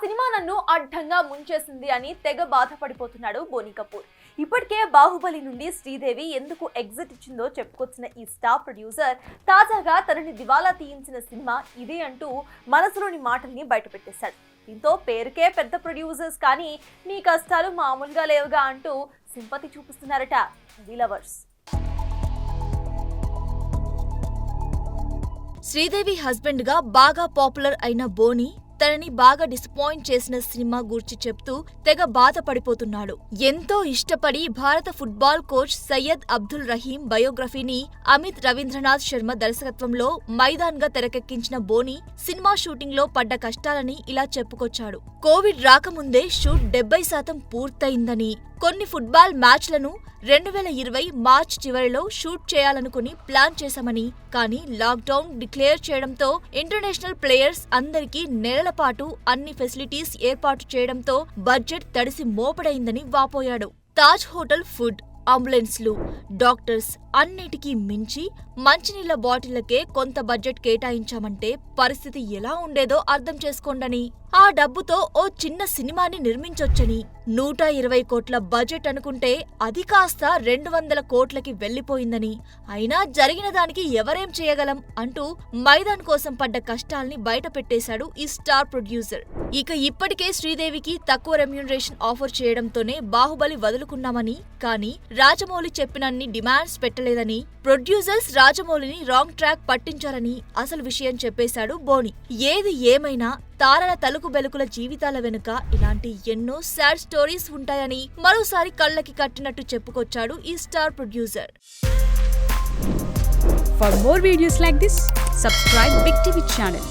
Cinema నన్ను అడ్డంగా ముంచేసింది అని తెగ బాధపడిపోతున్నాడు బోనీ కపూర్. ఇప్పటికే బాహుబలి నుండి శ్రీదేవి ఎందుకు ఎగ్జిట్ ఇచ్చిందో చెప్పుకొచ్చిన ఈ స్టార్ ప్రొడ్యూసర్ తాజాగా తనని దివాలా తీయించిన సినిమా ఇదే అంటూ మనసులోని మాటల్ని బయటపెట్టేశాడు. దీంతో పేరుకే పెద్ద ప్రొడ్యూసర్స్ కానీ మీ కష్టాలు మామూలుగా లేవుగా అంటూ సింపతి చూపిస్తున్నారట మూవీ లవర్స్. శ్రీదేవి హస్బెండ్ గా బాగా పాపులర్ అయిన బోనీ తనని బాగా డిసప్పాయింట్ చేసిన సినిమా గూర్చి చెప్తూ తెగ బాధపడిపోతున్నాడు. ఎంతో ఇష్టపడి భారత ఫుట్బాల్ కోచ్ సయ్యద్ అబ్దుల్ రహీం బయోగ్రఫీని అమిత్ రవీంద్రనాథ్ శర్మ దర్శకత్వంలో మైదాన్ గా తెరకెక్కించిన బోనీ సినిమా షూటింగ్ లో పడ్డ కష్టాలని ఇలా చెప్పుకొచ్చాడు. కోవిడ్ రాకముందే షూట్ 70% పూర్తయిందని, కొన్ని ఫుట్బాల్ మ్యాచ్లను 2020 మార్చ్ చివరిలో షూట్ చేయాలనుకుని ప్లాన్ చేశామని, కానీ లాక్డౌన్ డిక్లేర్ చేయడంతో ఇంటర్నేషనల్ ప్లేయర్స్ అందరికీ నెలల పాటు అన్ని ఫెసిలిటీస్ ఏర్పాటు చేయడంతో బడ్జెట్ తడిసి మోపడైందని వాపోయాడు. తాజ్ హోటల్ ఫుడ్, అంబులెన్స్లు, డాక్టర్స్ అన్నిటికీ మించి మంచినీళ్ల బాటిళ్లకే కొంత బడ్జెట్ కేటాయించామంటే పరిస్థితి ఎలా ఉండేదో అర్థం చేసుకోండని, ఆ డబ్బుతో ఓ చిన్న సినిమాని నిర్మించొచ్చని, 120 కోట్ల బడ్జెట్ అనుకుంటే అది కాస్త 200 కోట్లకి వెళ్లిపోయిందని, అయినా జరిగిన దానికి ఎవరేం చేయగలం అంటూ మైదాన్ కోసం పడ్డ కష్టాల్ని బయట పెట్టేశాడు ఈ స్టార్ ప్రొడ్యూసర్. ఇక ఇప్పటికే శ్రీదేవికి తక్కువ రెమ్యూనరేషన్ ఆఫర్ చేయడంతోనే బాహుబలి వదులుకున్నామని, కానీ రాజమౌళి చెప్పినన్ని డిమాండ్స్ పెట్టలేదని, ప్రొడ్యూసర్స్ రాజమౌళిని రాంగ్ ట్రాక్ పట్టించారని అసలు విషయం చెప్పేశాడు బోనీ. ఏది ఏమైనా తారల తలుకు బెలుకుల జీవితాల వెనుక ఇలాంటి ఎన్నో సాడ్ స్టోరీస్ ఉంటాయని మరోసారి కళ్ళకి కట్టినట్టు చెప్పుకొచ్చాడు ఈ star producer. For more videos like this, subscribe Big TV channel.